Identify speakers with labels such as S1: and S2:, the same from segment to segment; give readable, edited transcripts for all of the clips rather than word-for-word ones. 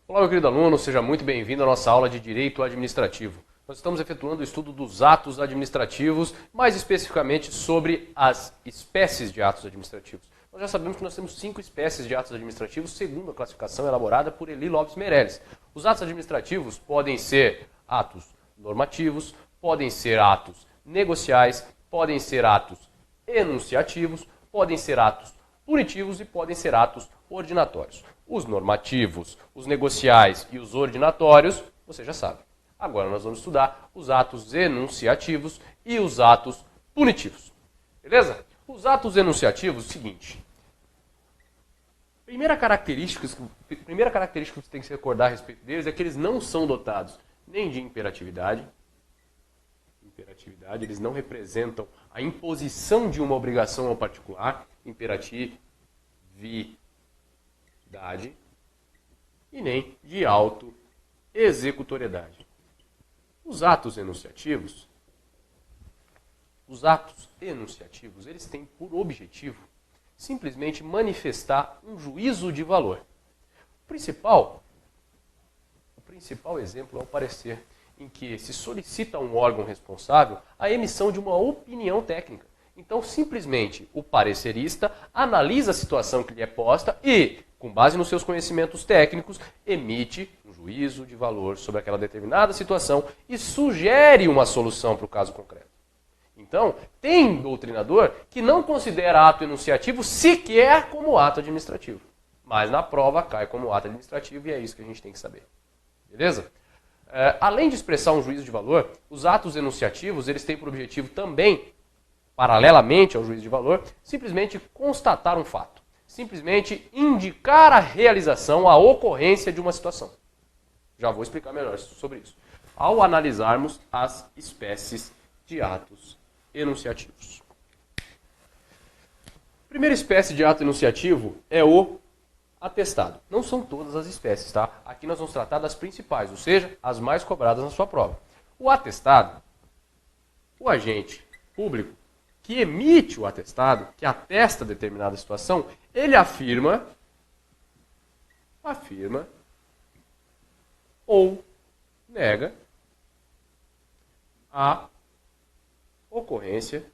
S1: Olá, meu querido aluno, seja muito bem-vindo à nossa aula de Direito Administrativo. Nós estamos efetuando o estudo dos atos administrativos, mais especificamente sobre as espécies de atos administrativos. Nós já sabemos que nós temos 5 espécies de atos administrativos, segundo a classificação elaborada por Eli Lopes Meirelles. Os atos administrativos podem ser atos normativos, podem ser atos negociais, podem ser atos enunciativos, podem ser atos punitivos e podem ser atos ordinatórios. Os normativos, os negociais e os ordinatórios, você já sabe. Agora nós vamos estudar os atos enunciativos e os atos punitivos. Beleza? Os atos enunciativos, seguinte. Primeira característica que você tem que se recordar a respeito deles é que eles não são dotados nem de imperatividade. Eles não representam a imposição de uma obrigação ao particular, imperatividade, e nem de auto-executoriedade. Os atos enunciativos, eles têm por objetivo simplesmente manifestar um juízo de valor. O principal exemplo é o parecer, em que se solicita a um órgão responsável a emissão de uma opinião técnica. Então, simplesmente, o parecerista analisa a situação que lhe é posta e, com base nos seus conhecimentos técnicos, emite um juízo de valor sobre aquela determinada situação e sugere uma solução para o caso concreto. Então, tem doutrinador que não considera ato enunciativo sequer como ato administrativo. Mas na prova cai como ato administrativo e é isso que a gente tem que saber. Beleza? Além de expressar um juízo de valor, os atos enunciativos eles têm por objetivo também, paralelamente ao juízo de valor, simplesmente constatar um fato. Simplesmente indicar a realização, a ocorrência de uma situação. Já vou explicar melhor sobre isso. Ao analisarmos as espécies de atos enunciativos. A primeira espécie de ato enunciativo é o atestado. Não são todas as espécies, tá? Aqui nós vamos tratar das principais, ou seja, as mais cobradas na sua prova. O atestado, o agente público que emite o atestado, que atesta determinada situação, ele afirma ou nega a ocorrência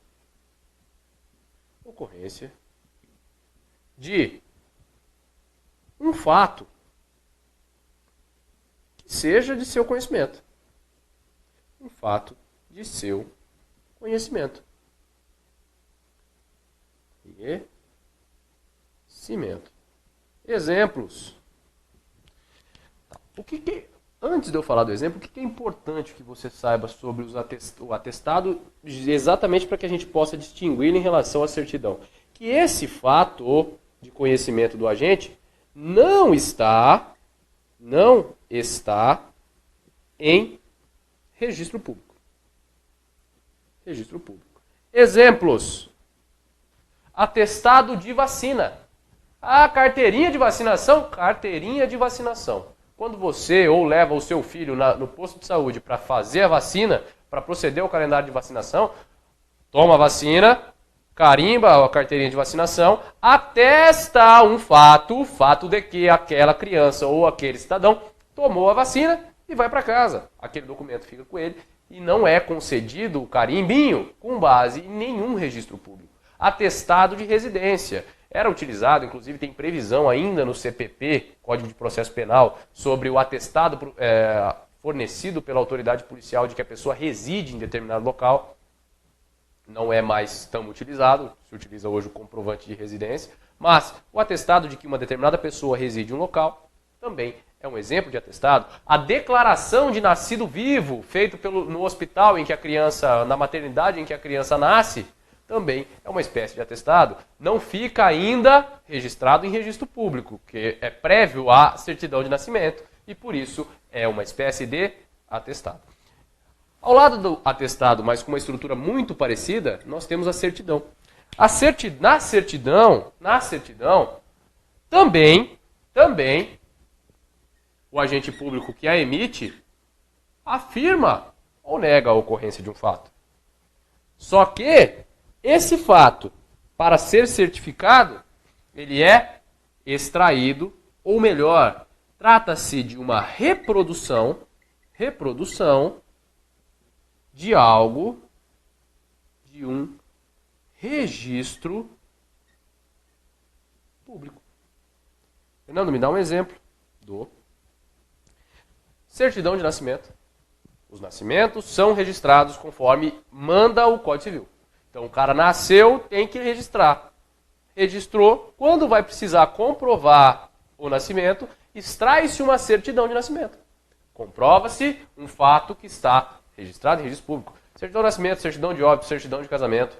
S1: de um fato que seja de seu conhecimento. Um fato de seu conhecimento. Exemplos. Antes de eu falar do exemplo, o que é importante que você saiba sobre o atestado, exatamente para que a gente possa distinguir em relação à certidão? Que esse fato de conhecimento do agente não está em registro público. Exemplos. Atestado de vacina. Carteirinha de vacinação? Carteirinha de vacinação. Quando você ou leva o seu filho no posto de saúde para fazer a vacina, para proceder ao calendário de vacinação, toma a vacina, carimba a carteirinha de vacinação, atesta o fato de que aquela criança ou aquele cidadão tomou a vacina e vai para casa. Aquele documento fica com ele e não é concedido o carimbinho com base em nenhum registro público. Atestado de residência. Era utilizado, inclusive tem previsão ainda no CPP, Código de Processo Penal, sobre o atestado fornecido pela autoridade policial de que a pessoa reside em determinado local. Não é mais tão utilizado, se utiliza hoje o comprovante de residência, mas o atestado de que uma determinada pessoa reside em um local também é um exemplo de atestado. A declaração de nascido vivo, feito no hospital em que a criança, na maternidade em que a criança nasce, também é uma espécie de atestado. Não fica ainda registrado em registro público, que é prévio à certidão de nascimento, e por isso é uma espécie de atestado. Ao lado do atestado, mas com uma estrutura muito parecida, nós temos a certidão. Na certidão, também, o agente público que a emite afirma ou nega a ocorrência de um fato. Só que esse fato, para ser certificado, ele é extraído, ou melhor, Trata-se de uma reprodução de algo, de um registro público. Fernando, me dá um exemplo. Certidão de nascimento. Os nascimentos são registrados conforme manda o Código Civil. Então, o cara nasceu, tem que registrar. Registrou, quando vai precisar comprovar o nascimento, extrai-se uma certidão de nascimento. Comprova-se um fato que está registrado em registro público. Certidão de nascimento, certidão de óbito, certidão de casamento,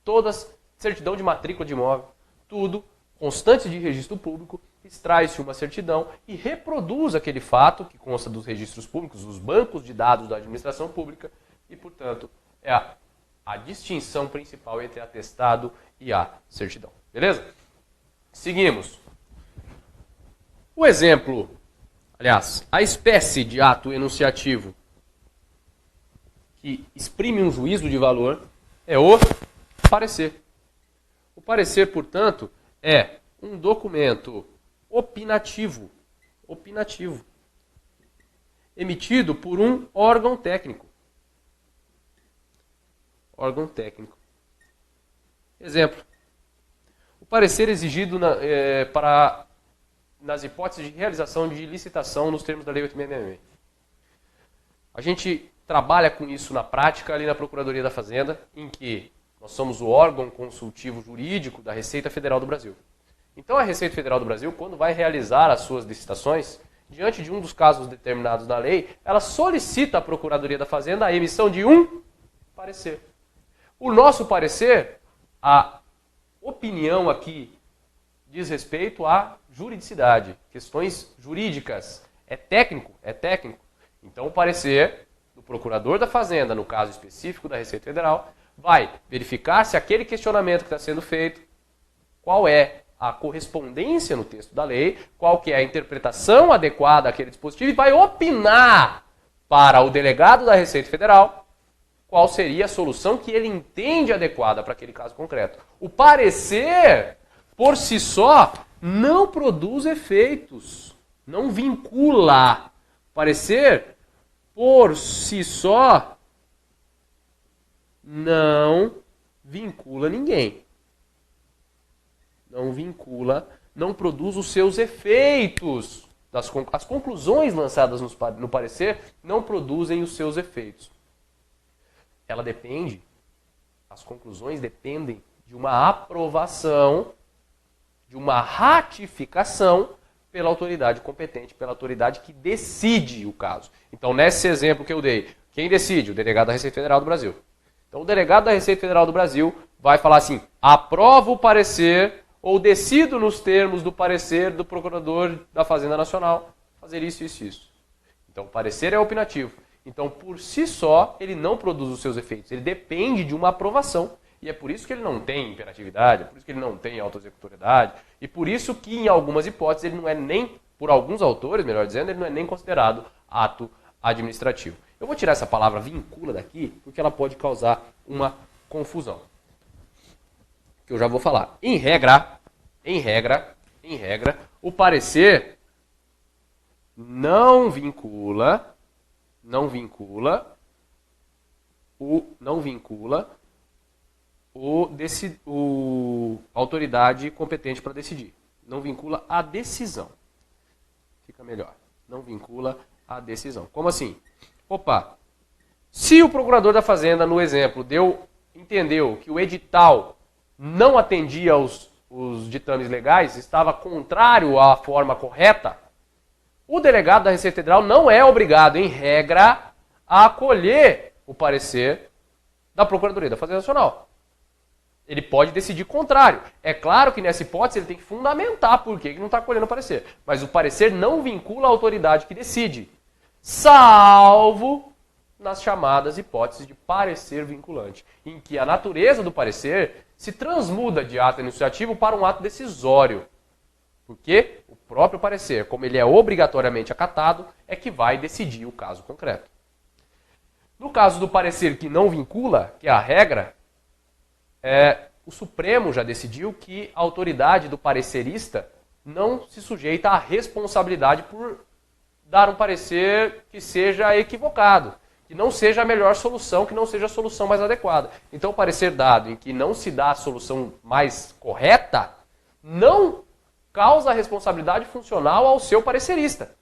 S1: todas, certidão de matrícula de imóvel, tudo constante de registro público, extrai-se uma certidão e reproduz aquele fato que consta dos registros públicos, dos bancos de dados da administração pública e, portanto, é a distinção principal entre atestado e a certidão. Beleza? Seguimos. O exemplo, aliás, a espécie de ato enunciativo que exprime um juízo de valor é o parecer. O parecer, portanto, é um documento opinativo, emitido por um órgão técnico. Exemplo. O parecer exigido nas hipóteses de realização de licitação nos termos da Lei 8.666. A gente trabalha com isso na prática ali na Procuradoria da Fazenda, em que nós somos o órgão consultivo jurídico da Receita Federal do Brasil. Então a Receita Federal do Brasil, quando vai realizar as suas licitações, diante de um dos casos determinados na lei, ela solicita à Procuradoria da Fazenda a emissão de um parecer. O nosso parecer, a opinião aqui diz respeito à juridicidade, questões jurídicas. É técnico? É técnico. Então o parecer do Procurador da Fazenda, no caso específico da Receita Federal, vai verificar se aquele questionamento que está sendo feito, qual é a correspondência no texto da lei, qual que é a interpretação adequada àquele dispositivo e vai opinar para o delegado da Receita Federal qual seria a solução que ele entende adequada para aquele caso concreto. O parecer, por si só, não produz efeitos, não vincula. O parecer, por si só, não vincula ninguém. Não vincula, não produz os seus efeitos. As conclusões lançadas no parecer não produzem os seus efeitos. Ela depende, as conclusões dependem de uma aprovação, de uma ratificação pela autoridade competente, pela autoridade que decide o caso. Então, nesse exemplo que eu dei, quem decide? O delegado da Receita Federal do Brasil. Então, o delegado da Receita Federal do Brasil vai falar assim, aprovo o parecer ou decido nos termos do parecer do Procurador da Fazenda Nacional fazer isso, isso, isso. Então, o parecer é opinativo. Então, por si só, ele não produz os seus efeitos. Ele depende de uma aprovação. E é por isso que ele não tem imperatividade, é por isso que ele não tem autoexecutoriedade, e por isso que, em algumas hipóteses, ele não é nem, por alguns autores, melhor dizendo, ele não é nem considerado ato administrativo. Eu vou tirar essa palavra vincula daqui, porque ela pode causar uma confusão. Que eu já vou falar. Em regra, o parecer não vincula a autoridade competente para decidir. Não vincula a decisão. Fica melhor. Não vincula a decisão. Como assim? Opa, se o procurador da Fazenda, no exemplo, entendeu que o edital não atendia os ditames legais, estava contrário à forma correta, o delegado da Receita Federal não é obrigado, em regra, a acolher o parecer da Procuradoria da Fazenda Nacional. Ele pode decidir contrário. É claro que nessa hipótese ele tem que fundamentar por que não está acolhendo o parecer. Mas o parecer não vincula a autoridade que decide, salvo nas chamadas hipóteses de parecer vinculante, em que a natureza do parecer se transmuda de ato enunciativo para um ato decisório. Porque o próprio parecer, como ele é obrigatoriamente acatado, é que vai decidir o caso concreto. No caso do parecer que não vincula, que é a regra, o Supremo já decidiu que a autoridade do parecerista não se sujeita à responsabilidade por dar um parecer que seja equivocado, que não seja a melhor solução, que não seja a solução mais adequada. Então, o parecer dado em que não se dá a solução mais correta, não causa responsabilidade funcional ao seu parecerista.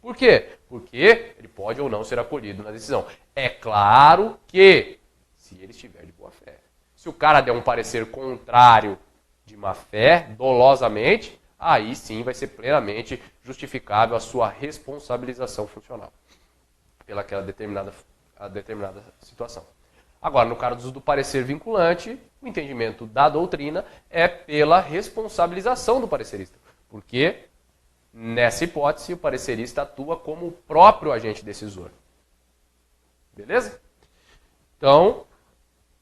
S1: Por quê? Porque ele pode ou não ser acolhido na decisão. É claro que, se ele estiver de boa fé, se o cara der um parecer contrário de má fé, dolosamente, aí sim vai ser plenamente justificável a sua responsabilização funcional pelaquela determinada situação. Agora, no caso do parecer vinculante, o entendimento da doutrina é pela responsabilização do parecerista. Porque, nessa hipótese, o parecerista atua como o próprio agente decisor. Beleza? Então,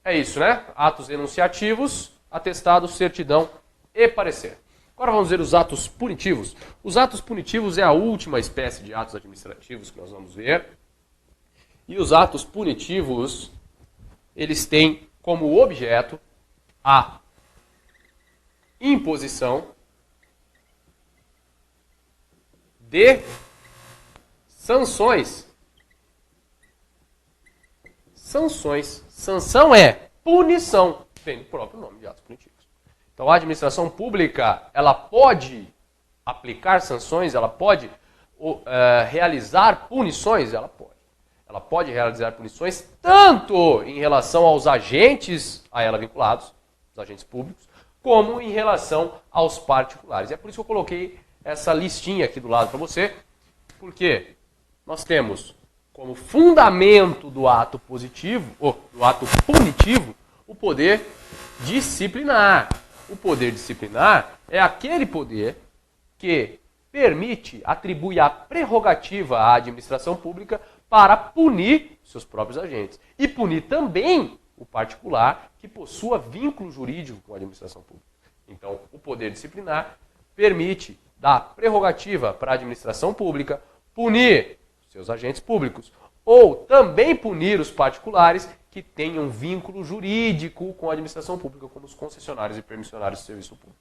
S1: é isso, né? Atos enunciativos, atestado, certidão e parecer. Agora vamos ver os atos punitivos. Os atos punitivos é a última espécie de atos administrativos que nós vamos ver. E os atos punitivos, eles têm como objeto a imposição de sanções. Sanções. Sanção é punição, vem do próprio nome de atos punitivos. Então, a administração pública, ela pode aplicar sanções, ela pode realizar punições, ela pode. Ela pode realizar punições tanto em relação aos agentes a ela vinculados, os agentes públicos, como em relação aos particulares. E é por isso que eu coloquei essa listinha aqui do lado para você, porque nós temos como fundamento do ato positivo, ou do ato punitivo, o poder disciplinar. O poder disciplinar é aquele poder que permite, atribui a prerrogativa à administração pública para punir seus próprios agentes. E punir também o particular que possua vínculo jurídico com a administração pública. Então, o poder disciplinar permite dar prerrogativa para a administração pública punir seus agentes públicos ou também punir os particulares que tenham vínculo jurídico com a administração pública, como os concessionários e permissionários de serviço público.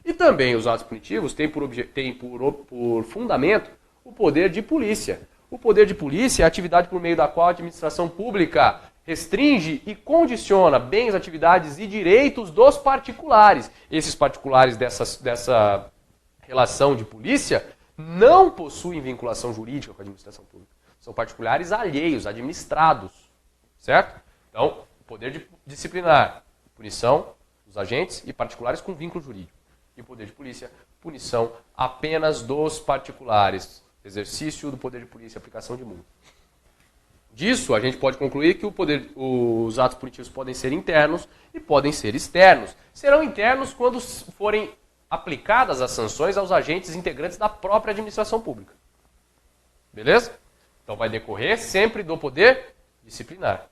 S1: E também os atos punitivos têm por fundamento o poder de polícia. O poder de polícia é a atividade por meio da qual a administração pública restringe e condiciona bens, atividades e direitos dos particulares. Esses particulares dessa relação de polícia não possuem vinculação jurídica com a administração pública. São particulares alheios, administrados. Certo? Então, o poder disciplinar, punição dos agentes e particulares com vínculo jurídico. E o poder de polícia, punição apenas dos particulares. Exercício do poder de polícia, aplicação de multa. Disso, a gente pode concluir que os atos punitivos podem ser internos e podem ser externos. Serão internos quando forem aplicadas as sanções aos agentes integrantes da própria administração pública. Beleza? Então vai decorrer sempre do poder disciplinar.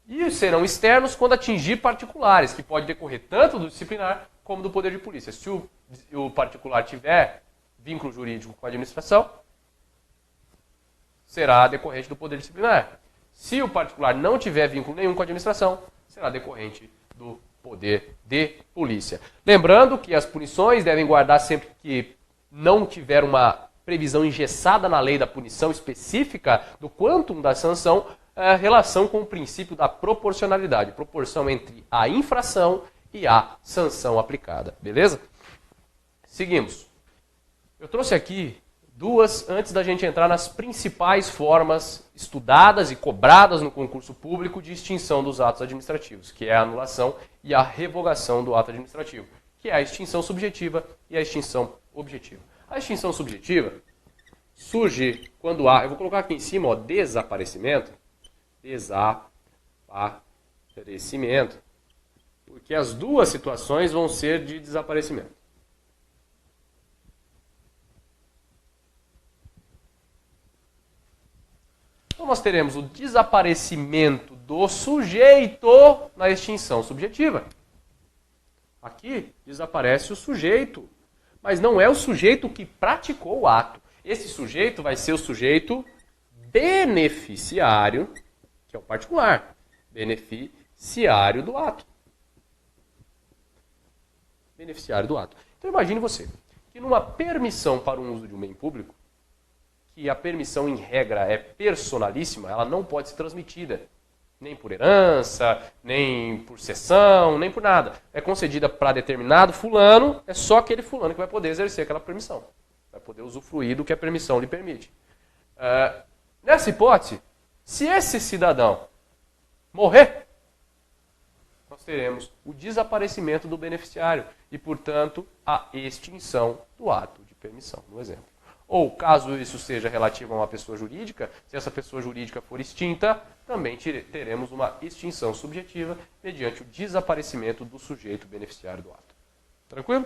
S1: E serão externos quando atingir particulares, que pode decorrer tanto do disciplinar como do poder de polícia. Se o particular tiver vínculo jurídico com a administração, será decorrente do poder disciplinar. Se o particular não tiver vínculo nenhum com a administração, será decorrente do poder de polícia. Lembrando que as punições devem guardar sempre que não tiver uma previsão engessada na lei da punição específica do quantum da sanção, relação com o princípio da proporcionalidade, proporção entre a infração e a sanção aplicada. Beleza? Seguimos. Eu trouxe aqui duas antes da gente entrar nas principais formas estudadas e cobradas no concurso público de extinção dos atos administrativos, que é a anulação e a revogação do ato administrativo, que é a extinção subjetiva e a extinção objetiva. A extinção subjetiva surge quando há, eu vou colocar aqui em cima, desaparecimento, porque as duas situações vão ser de desaparecimento. Então nós teremos o desaparecimento do sujeito na extinção subjetiva. Aqui desaparece o sujeito, mas não é o sujeito que praticou o ato. Esse sujeito vai ser o sujeito beneficiário, que é o particular, beneficiário do ato. Beneficiário do ato. Então imagine você, que numa permissão para o uso de um bem público, que a permissão, em regra, é personalíssima, ela não pode ser transmitida. Nem por herança, nem por cessão, nem por nada. É concedida para determinado fulano, é só aquele fulano que vai poder exercer aquela permissão. Vai poder usufruir do que a permissão lhe permite. Nessa hipótese, se esse cidadão morrer, nós teremos o desaparecimento do beneficiário e, portanto, a extinção do ato de permissão, no exemplo. Ou, caso isso seja relativo a uma pessoa jurídica, se essa pessoa jurídica for extinta, também teremos uma extinção subjetiva mediante o desaparecimento do sujeito beneficiário do ato. Tranquilo?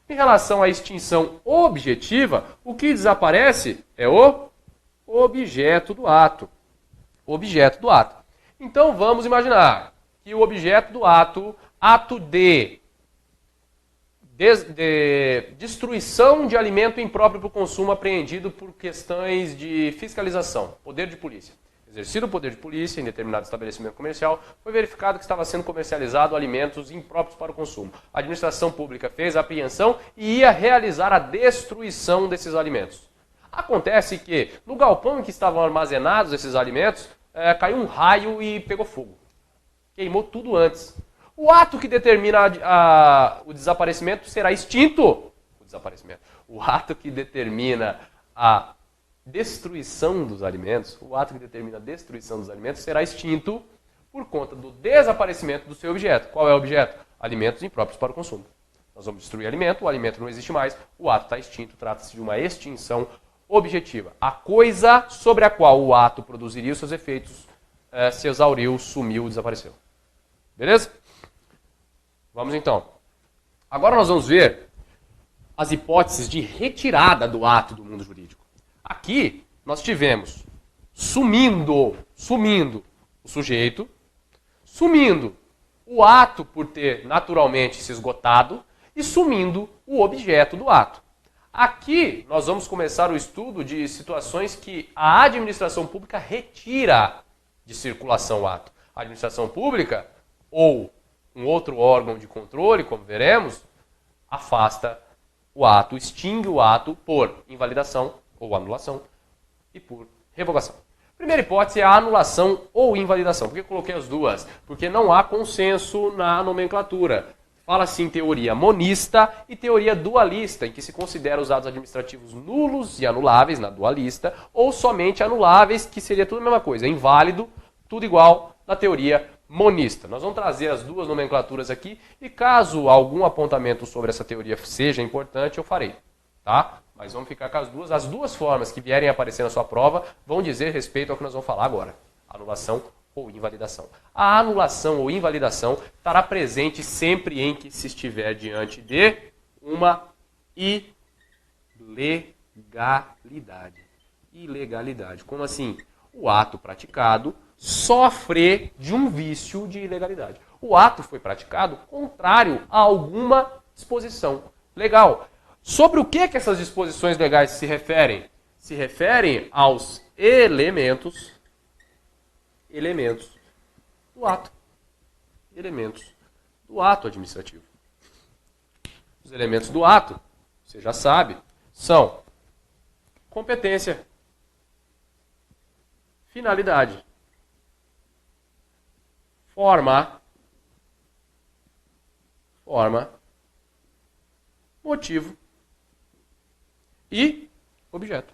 S1: Em relação à extinção objetiva, o que desaparece é o objeto do ato. Objeto do ato. Então, vamos imaginar que o objeto do ato, ato de destruição de alimento impróprio para o consumo apreendido por questões de fiscalização, poder de polícia. Exercido o poder de polícia em determinado estabelecimento comercial, foi verificado que estava sendo comercializado alimentos impróprios para o consumo. A administração pública fez a apreensão e ia realizar a destruição desses alimentos. Acontece que no galpão em que estavam armazenados esses alimentos, caiu um raio e pegou fogo. Queimou tudo antes. O ato que determina o desaparecimento será extinto. O ato que determina a destruição dos alimentos, será extinto por conta do desaparecimento do seu objeto. Qual é o objeto? Alimentos impróprios para o consumo. Nós vamos destruir o alimento não existe mais, o ato está extinto, trata-se de uma extinção objetiva. A coisa sobre a qual o ato produziria os seus efeitos se exauriu, sumiu, desapareceu. Beleza? Vamos então. Agora nós vamos ver as hipóteses de retirada do ato do mundo jurídico. Aqui nós tivemos sumindo o sujeito, sumindo o ato por ter naturalmente se esgotado e sumindo o objeto do ato. Aqui nós vamos começar o estudo de situações que a administração pública retira de circulação o ato. A administração pública ou um outro órgão de controle, como veremos, afasta o ato, extingue o ato por invalidação ou anulação e por revogação. Primeira hipótese é a anulação ou invalidação. Por que eu coloquei as duas? Porque não há consenso na nomenclatura. Fala-se em teoria monista e teoria dualista, em que se considera os atos administrativos nulos e anuláveis na dualista, ou somente anuláveis, que seria tudo a mesma coisa, inválido, tudo igual na teoria monista. Nós vamos trazer as duas nomenclaturas aqui e caso algum apontamento sobre essa teoria seja importante, eu farei. Tá? Mas vamos ficar com as duas. As duas formas que vierem a aparecer na sua prova vão dizer respeito ao que nós vamos falar agora. Anulação ou invalidação. A anulação ou invalidação estará presente sempre em que se estiver diante de uma ilegalidade. Ilegalidade. Como assim? O ato praticado sofre de um vício de ilegalidade. O ato foi praticado contrário a alguma disposição legal. Sobre o que essas disposições legais se referem? Se referem aos elementos do ato. Elementos do ato administrativo. Os elementos do ato, você já sabe, são competência, finalidade, forma, motivo e objeto.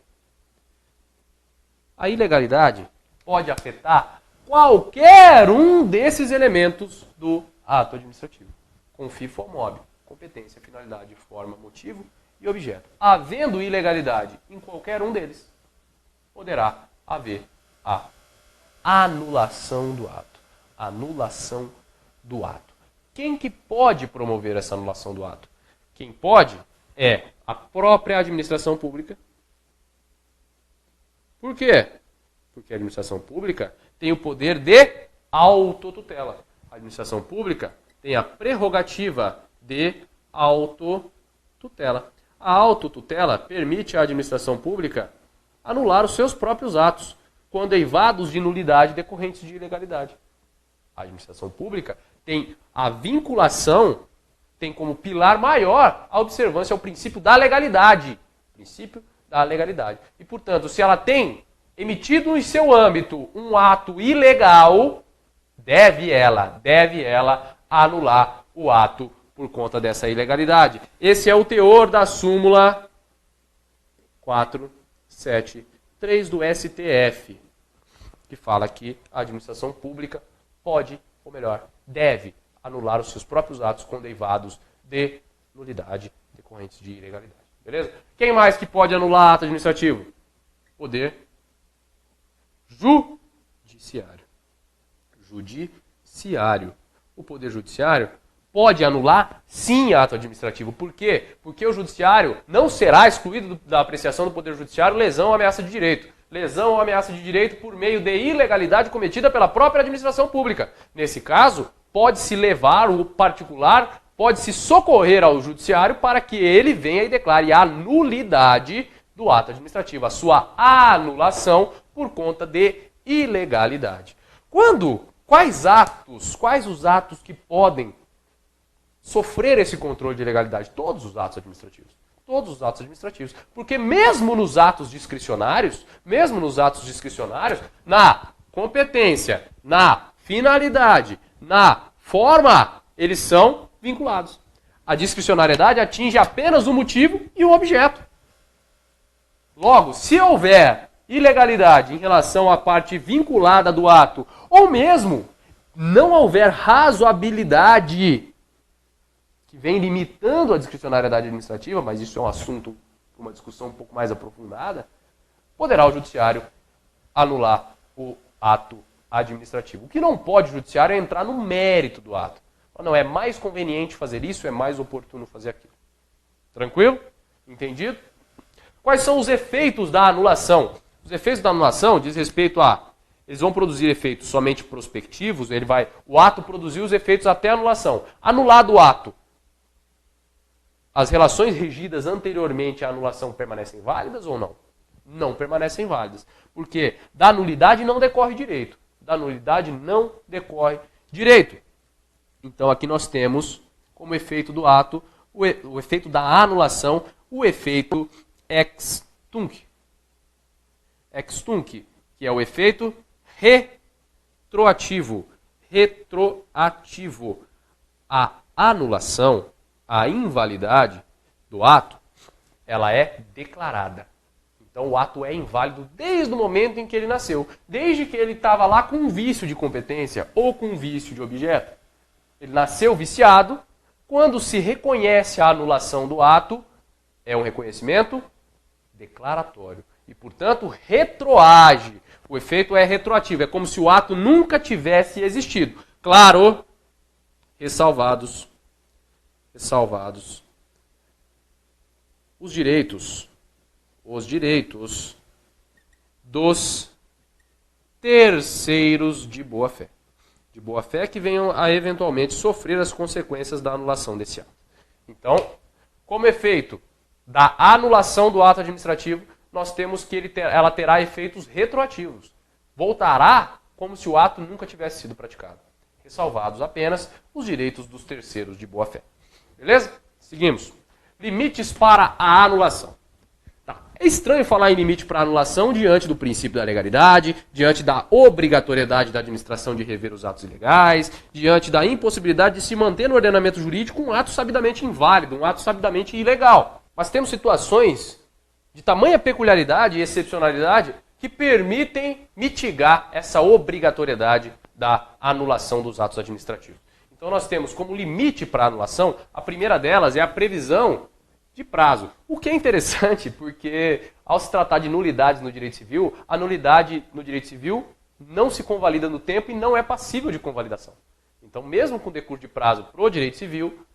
S1: A ilegalidade pode afetar qualquer um desses elementos do ato administrativo. Confie formob, competência, finalidade, forma, motivo e objeto. Havendo ilegalidade em qualquer um deles, poderá haver a anulação do ato. Anulação do ato. Quem que pode promover essa anulação do ato? Quem pode é a própria administração pública. Por quê? Porque a administração pública tem o poder de autotutela. A administração pública tem a prerrogativa de autotutela. A autotutela permite à administração pública anular os seus próprios atos, quando eivados de nulidade decorrentes de ilegalidade. A administração pública tem a vinculação, tem como pilar maior a observância ao princípio da legalidade. Princípio da legalidade. E, portanto, se ela tem emitido em seu âmbito um ato ilegal, deve ela anular o ato por conta dessa ilegalidade. Esse é o teor da súmula 473 do STF, que fala que a administração pública pode, ou melhor, deve anular os seus próprios atos condeivados de nulidade decorrentes de ilegalidade. Beleza? Quem mais que pode anular ato administrativo? Poder judiciário. Judiciário. O Poder Judiciário pode anular, sim, ato administrativo. Por quê? Porque o Judiciário não será excluído da apreciação do Poder Judiciário lesão ou ameaça de direito. Lesão ou ameaça de direito por meio de ilegalidade cometida pela própria administração pública. Nesse caso, pode-se levar o particular, pode-se socorrer ao Judiciário para que ele venha e declare a nulidade do ato administrativo, a sua anulação por conta de ilegalidade. Quais os atos que podem sofrer esse controle de ilegalidade? Todos os atos administrativos. Todos os atos administrativos. Porque mesmo nos atos discricionários, na competência, na finalidade, na forma, eles são vinculados. A discricionariedade atinge apenas o motivo e o objeto. Logo, se houver ilegalidade em relação à parte vinculada do ato, ou mesmo não houver razoabilidade que vem limitando a discricionariedade administrativa, mas isso é um assunto para uma discussão um pouco mais aprofundada, poderá o Judiciário anular o ato administrativo. O que não pode o Judiciário é entrar no mérito do ato. Não, é mais conveniente fazer isso, é mais oportuno fazer aquilo. Tranquilo? Entendido? Quais são os efeitos da anulação? Os efeitos da anulação diz respeito a... Eles vão produzir efeitos somente prospectivos, o ato produziu os efeitos até a anulação. Anulado o ato, as relações regidas anteriormente à anulação permanecem válidas ou não? Não permanecem válidas. Porque da nulidade não decorre direito. Da nulidade não decorre direito. Então aqui nós temos como efeito do ato, o efeito da anulação, o efeito ex tunc. Ex tunc, que é o efeito retroativo. Retroativo. A anulação, a invalidade do ato, ela é declarada. Então o ato é inválido desde o momento em que ele nasceu. Desde que ele estava lá com um vício de competência ou com um vício de objeto. Ele nasceu viciado. Quando se reconhece a anulação do ato, é um reconhecimento declaratório. E, portanto, retroage. O efeito é retroativo. É como se o ato nunca tivesse existido. Claro, ressalvados os direitos dos terceiros de boa-fé. De boa-fé que venham a eventualmente sofrer as consequências da anulação desse ato. Então, como efeito da anulação do ato administrativo, nós temos que ela terá efeitos retroativos. Voltará como se o ato nunca tivesse sido praticado. Ressalvados apenas os direitos dos terceiros de boa-fé. Beleza? Seguimos. Limites para a anulação. É estranho falar em limite para anulação diante do princípio da legalidade, diante da obrigatoriedade da administração de rever os atos ilegais, diante da impossibilidade de se manter no ordenamento jurídico um ato sabidamente inválido, um ato sabidamente ilegal. Mas temos situações de tamanha peculiaridade e excepcionalidade que permitem mitigar essa obrigatoriedade da anulação dos atos administrativos. Então nós temos como limite para a anulação, a primeira delas é a previsão de prazo. O que é interessante, porque ao se tratar de nulidades no direito civil, a nulidade no direito civil não se convalida no tempo e não é passível de convalidação. Então, mesmo com decurso de prazo para o direito civil,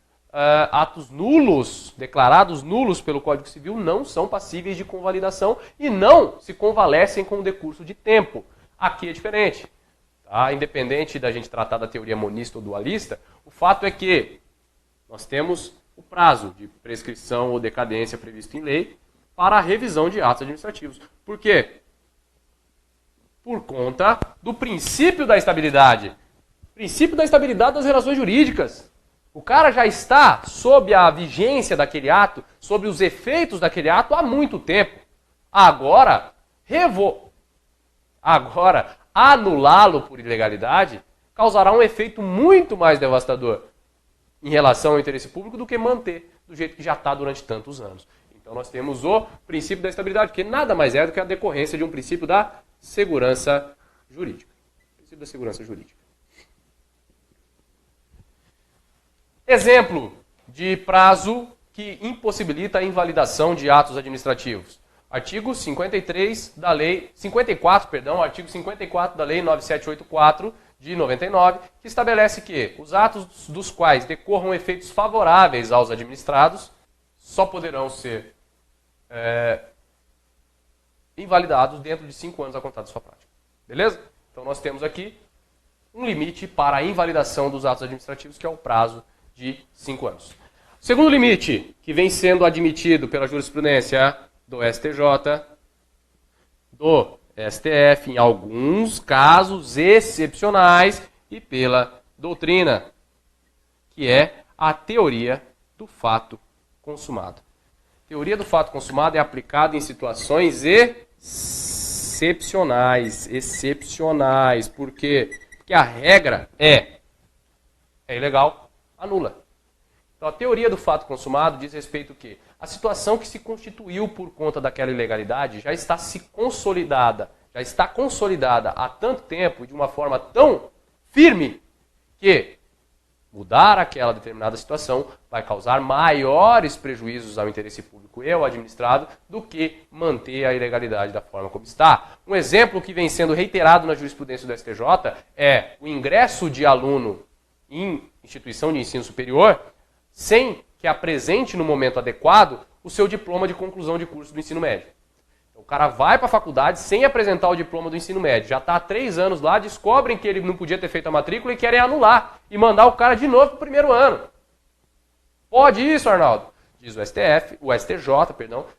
S1: atos nulos, declarados nulos pelo Código Civil, não são passíveis de convalidação e não se convalescem com o decurso de tempo. Aqui é diferente. Tá? Independente da gente tratar da teoria monista ou dualista, o fato é que nós temos o prazo de prescrição ou decadência previsto em lei para a revisão de atos administrativos. Por quê? Por conta do princípio da estabilidade. Princípio da estabilidade das relações jurídicas. O cara já está sob a vigência daquele ato, sob os efeitos daquele ato há muito tempo. Agora, anulá-lo por ilegalidade causará um efeito muito mais devastador em relação ao interesse público do que manter do jeito que já está durante tantos anos. Então nós temos o princípio da estabilidade, que nada mais é do que a decorrência de um princípio da segurança jurídica. Princípio da segurança jurídica. Exemplo de prazo que impossibilita a invalidação de atos administrativos. Artigo 54, artigo 54 da Lei 9784 de 99, que estabelece que os atos dos quais decorram efeitos favoráveis aos administrados só poderão ser invalidados dentro de 5 anos a contar de sua prática. Beleza? Então nós temos aqui um limite para a invalidação dos atos administrativos, que é o prazo de 5 anos. Segundo limite, que vem sendo admitido pela jurisprudência do STJ, do STF, em alguns casos excepcionais, e pela doutrina, que é a teoria do fato consumado. A teoria do fato consumado é aplicada em situações excepcionais. Por quê? Porque a regra é ilegal, anula. Então, a teoria do fato consumado diz respeito ao quê? A situação que se constituiu por conta daquela ilegalidade já está consolidada há tanto tempo e de uma forma tão firme que mudar aquela determinada situação vai causar maiores prejuízos ao interesse público e ao administrado do que manter a ilegalidade da forma como está. Um exemplo que vem sendo reiterado na jurisprudência do STJ é o ingresso de aluno em instituição de ensino superior sem que apresente no momento adequado o seu diploma de conclusão de curso do ensino médio. Então, o cara vai para a faculdade sem apresentar o diploma do ensino médio. Já está há 3 anos lá, descobrem que ele não podia ter feito a matrícula e querem anular e mandar o cara de novo para o primeiro ano. Pode isso, Arnaldo? Diz o STJ,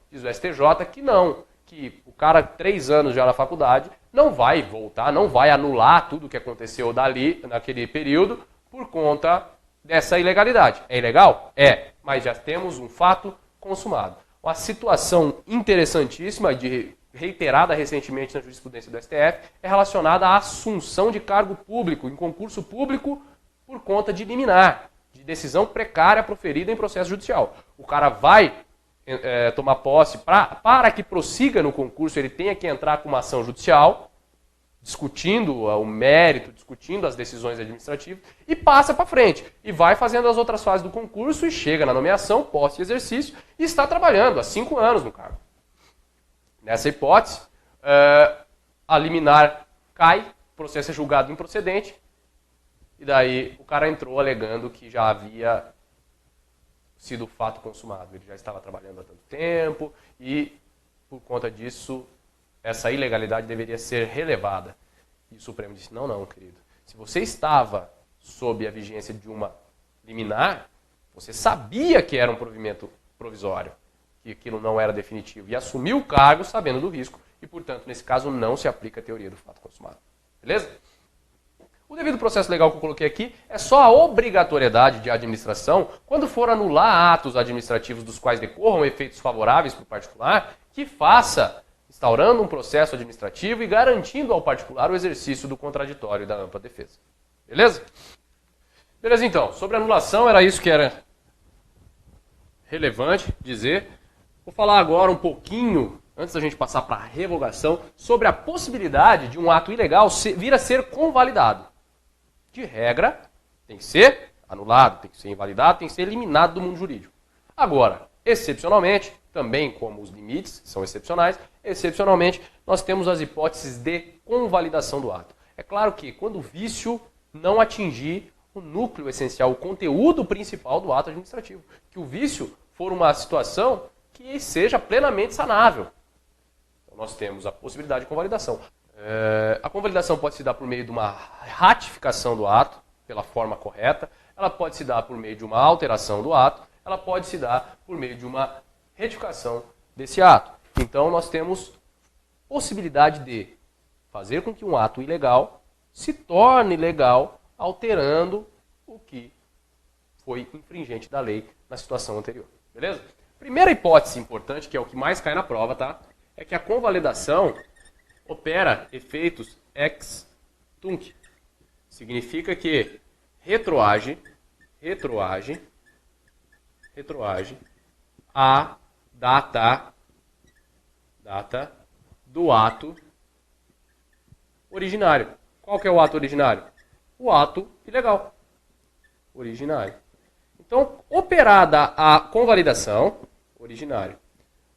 S1: diz o STJ que não. Que o cara, 3 anos já na faculdade, não vai voltar, não vai anular tudo o que aconteceu dali, naquele período, por conta dessa ilegalidade. É ilegal? É, mas já temos um fato consumado. Uma situação interessantíssima, reiterada recentemente na jurisprudência do STF, é relacionada à assunção de cargo público, em concurso público, por conta de liminar, de decisão precária proferida em processo judicial. O cara vai tomar posse, para que prossiga no concurso, ele tenha que entrar com uma ação judicial, discutindo o mérito, discutindo as decisões administrativas, e passa para frente. E vai fazendo as outras fases do concurso e chega na nomeação, posse e exercício, e está trabalhando há 5 anos no cargo. Nessa hipótese, a liminar cai, o processo é julgado improcedente, e daí o cara entrou alegando que já havia sido fato consumado. Ele já estava trabalhando há tanto tempo e, por conta disso, essa ilegalidade deveria ser relevada. E o Supremo disse, não, querido. Se você estava sob a vigência de uma liminar, você sabia que era um provimento provisório, que aquilo não era definitivo, e assumiu o cargo sabendo do risco, e, portanto, nesse caso, não se aplica a teoria do fato consumado. Beleza? O devido processo legal que eu coloquei aqui é só a obrigatoriedade de administração quando for anular atos administrativos dos quais decorram efeitos favoráveis para o particular, que faça, instaurando um processo administrativo e garantindo ao particular o exercício do contraditório e da ampla defesa. Beleza? Beleza, então. Sobre anulação, era isso que era relevante dizer. Vou falar agora um pouquinho, antes da gente passar para a revogação, sobre a possibilidade de um ato ilegal vir a ser convalidado. De regra, tem que ser anulado, tem que ser invalidado, tem que ser eliminado do mundo jurídico. Agora, excepcionalmente, também como os limites são excepcionais, excepcionalmente nós temos as hipóteses de convalidação do ato. É claro que quando o vício não atingir o núcleo essencial, o conteúdo principal do ato administrativo, que o vício for uma situação que seja plenamente sanável. Então nós temos a possibilidade de convalidação. A convalidação pode se dar por meio de uma ratificação do ato, pela forma correta, ela pode se dar por meio de uma alteração do ato, ela pode se dar por meio de uma retificação desse ato. Então nós temos possibilidade de fazer com que um ato ilegal se torne legal, alterando o que foi infringente da lei na situação anterior. Beleza? Primeira hipótese importante, que é o que mais cai na prova, tá? é que a convalidação opera efeitos ex tunc. Significa que retroage a data do ato originário. Qual que é o ato originário? O ato ilegal. Originário. Então, operada a convalidação, originário.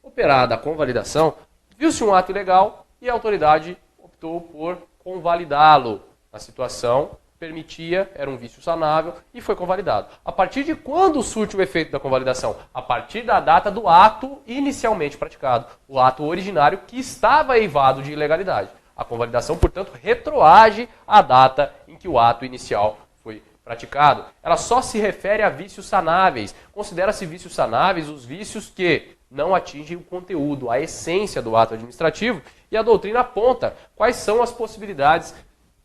S1: Operada a convalidação, viu-se um ato ilegal e a autoridade optou por convalidá-lo. A situação permitia, era um vício sanável e foi convalidado. A partir de quando surte o efeito da convalidação? A partir da data do ato inicialmente praticado, o ato originário que estava eivado de ilegalidade. A convalidação, portanto, retroage à data em que o ato inicial foi praticado. Ela só se refere a vícios sanáveis. Considera-se vícios sanáveis os vícios que não atingem o conteúdo, a essência do ato administrativo, e a doutrina aponta quais são as possibilidades,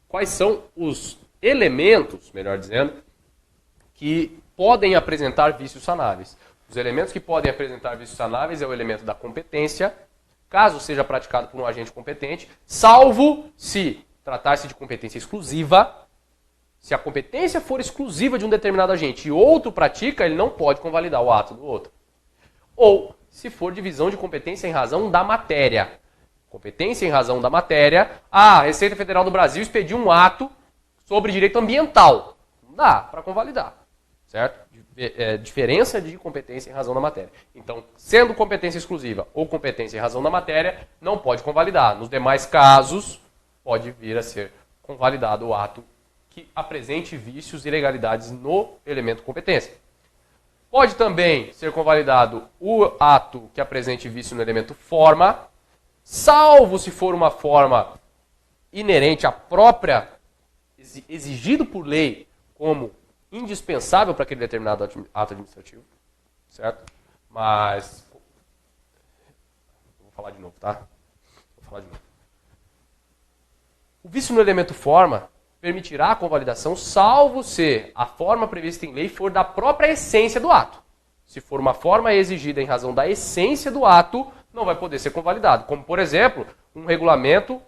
S1: quais são os elementos, melhor dizendo, que podem apresentar vícios sanáveis. Os elementos que podem apresentar vícios sanáveis é o elemento da competência, caso seja praticado por um agente competente, salvo se tratar-se de competência exclusiva. Se a competência for exclusiva de um determinado agente e outro pratica, ele não pode convalidar o ato do outro. Ou se for divisão de competência em razão da matéria. Competência em razão da matéria, a Receita Federal do Brasil expediu um ato sobre direito ambiental. Não dá para convalidar, certo? Diferença de competência em razão da matéria. Então, sendo competência exclusiva ou competência em razão da matéria, não pode convalidar. Nos demais casos, pode vir a ser convalidado o ato que apresente vícios e ilegalidades no elemento competência. Pode também ser convalidado o ato que apresente vício no elemento forma, salvo se for uma forma inerente à própria, exigido por lei como indispensável para aquele determinado ato administrativo, certo? Mas, vou falar de novo, tá? O vício no elemento forma permitirá a convalidação, salvo se a forma prevista em lei for da própria essência do ato. Se for uma forma exigida em razão da essência do ato, não vai poder ser convalidado. Como, por exemplo, um regulamento,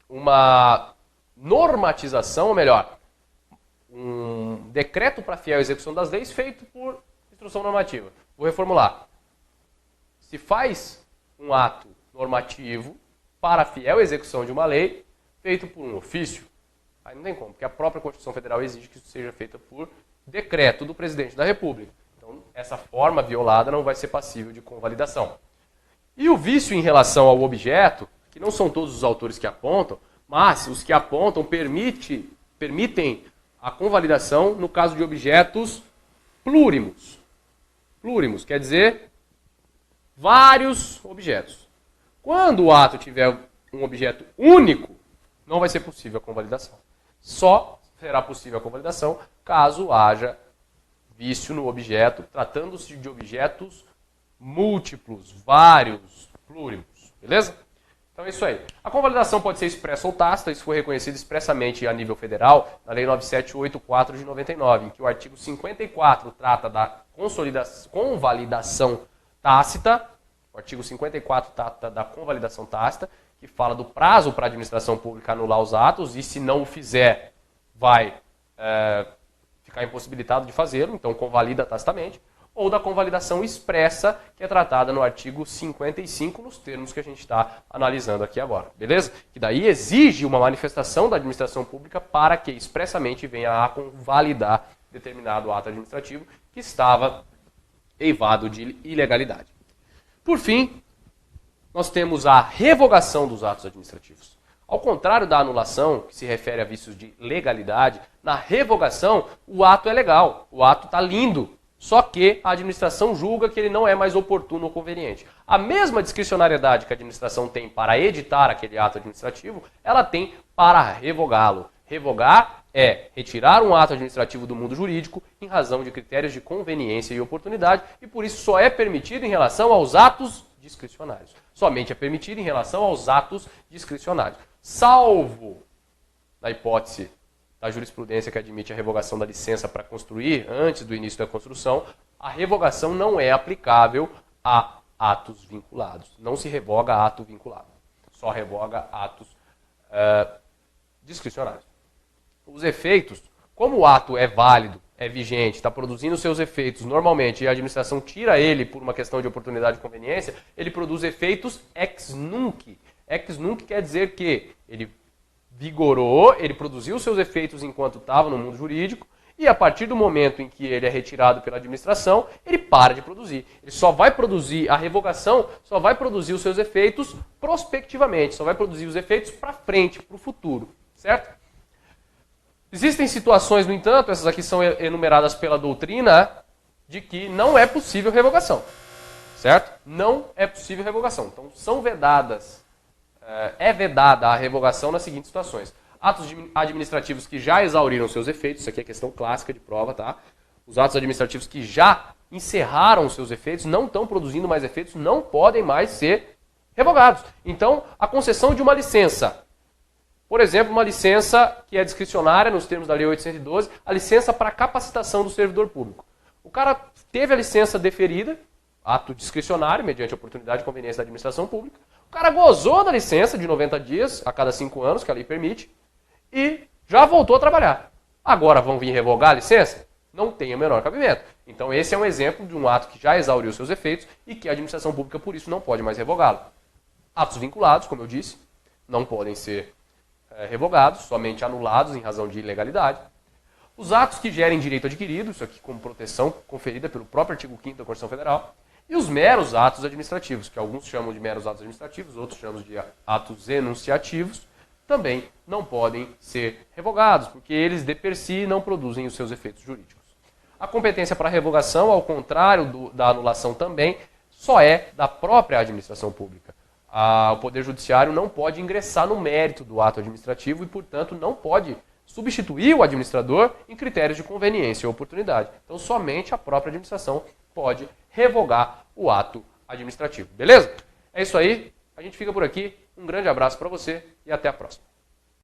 S1: uma normatização, ou melhor, um decreto para fiel execução das leis feito por instrução normativa. Vou reformular. Se faz um ato normativo para fiel execução de uma lei feito por um ofício, aí não tem como, porque a própria Constituição Federal exige que isso seja feito por decreto do presidente da República. Então, essa forma violada não vai ser passível de convalidação. E o vício em relação ao objeto, que não são todos os autores que apontam, mas os que apontam permitem a convalidação no caso de objetos plúrimos. Plúrimos quer dizer vários objetos. Quando o ato tiver um objeto único, não vai ser possível a convalidação. Só será possível a convalidação caso haja vício no objeto, tratando-se de objetos múltiplos, vários, plúrimos. Beleza? Então é isso aí. A convalidação pode ser expressa ou tácita, isso foi reconhecido expressamente a nível federal, na Lei 9784 de 99, em que o artigo 54 trata da convalidação tácita, o artigo 54 trata da convalidação tácita, que fala do prazo para a administração pública anular os atos, e se não o fizer, vai ficar impossibilitado de fazê-lo, então convalida tacitamente, ou da convalidação expressa, que é tratada no artigo 55, nos termos que a gente está analisando aqui agora, beleza? Que daí exige uma manifestação da administração pública para que expressamente venha a convalidar determinado ato administrativo que estava eivado de ilegalidade. Por fim, nós temos a revogação dos atos administrativos. Ao contrário da anulação, que se refere a vícios de legalidade, na revogação o ato é legal, o ato está lindo, só que a administração julga que ele não é mais oportuno ou conveniente. A mesma discricionariedade que a administração tem para editar aquele ato administrativo, ela tem para revogá-lo. Revogar é retirar um ato administrativo do mundo jurídico em razão de critérios de conveniência e oportunidade, e por isso só é permitido em relação aos atos discricionários. Somente é permitido em relação aos atos discricionários. Salvo na hipótese da jurisprudência que admite a revogação da licença para construir antes do início da construção, a revogação não é aplicável a atos vinculados. Não se revoga ato vinculado. Só revoga atos discricionários. Os efeitos, como o ato é válido, é vigente, está produzindo seus efeitos normalmente e a administração tira ele por uma questão de oportunidade e conveniência, ele produz efeitos ex nunc. Ex nunc quer dizer que ele vigorou, ele produziu seus efeitos enquanto estava no mundo jurídico e a partir do momento em que ele é retirado pela administração, ele para de produzir. Ele só vai produzir, a revogação só vai produzir os seus efeitos prospectivamente, só vai produzir os efeitos para frente, para o futuro, certo? Existem situações, no entanto, essas aqui são enumeradas pela doutrina, de que não é possível revogação, certo? Não é possível revogação. Então, são vedadas, é vedada a revogação nas seguintes situações. Atos administrativos que já exauriram seus efeitos, isso aqui é questão clássica de prova, tá? Os atos administrativos que já encerraram seus efeitos, não estão produzindo mais efeitos, não podem mais ser revogados. Então, a concessão de uma licença, por exemplo, uma licença que é discricionária nos termos da Lei 812, a licença para capacitação do servidor público. O cara teve a licença deferida, ato discricionário, mediante oportunidade e conveniência da administração pública. O cara gozou da licença de 90 dias a cada 5 anos, que a lei permite, e já voltou a trabalhar. Agora vão vir revogar a licença? Não tem o menor cabimento. Então esse é um exemplo de um ato que já exauriu seus efeitos e que a administração pública, por isso, não pode mais revogá-lo. Atos vinculados, como eu disse, não podem ser revogados, somente anulados em razão de ilegalidade. Os atos que gerem direito adquirido, isso aqui como proteção conferida pelo próprio artigo 5º da Constituição Federal, e os meros atos administrativos, que alguns chamam de meros atos administrativos, outros chamam de atos enunciativos, também não podem ser revogados, porque eles de per si não produzem os seus efeitos jurídicos. A competência para revogação, ao contrário da anulação também, só é da própria administração pública. O Poder Judiciário não pode ingressar no mérito do ato administrativo e, portanto, não pode substituir o administrador em critérios de conveniência ou oportunidade. Então, somente a própria administração pode revogar o ato administrativo. Beleza? É isso aí. A gente fica por aqui. Um grande abraço para você e até a próxima.